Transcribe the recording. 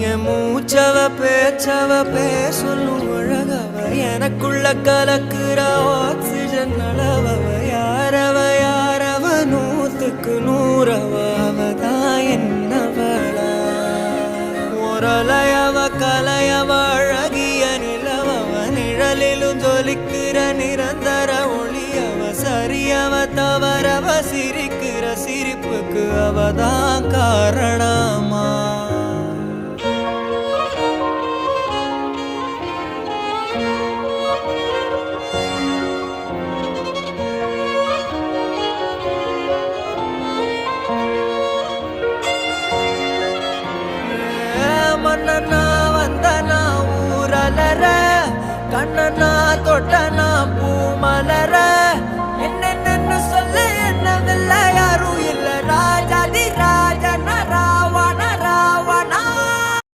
என் மூச்சவ பேச்சவ பேசலும் அழகவ எனக்குள்ள கலக்குற ஆக்சிஜன் அளவவ யாரவ நூத்துக்கு நூறவ அவதான் என்னவளா ஒரலையவ கலையவ அழகிய நிலவவ நிழலிலும் ஜொலிக்கிற நிரந்தர ஒளியவ சரியவ தவறவ சிரிக்கிற சிரிப்புக்கு அவதான் காரணமா மன்னனா வந்தனா ஊரலர கண்ணனா தொட்டனா பூ மலர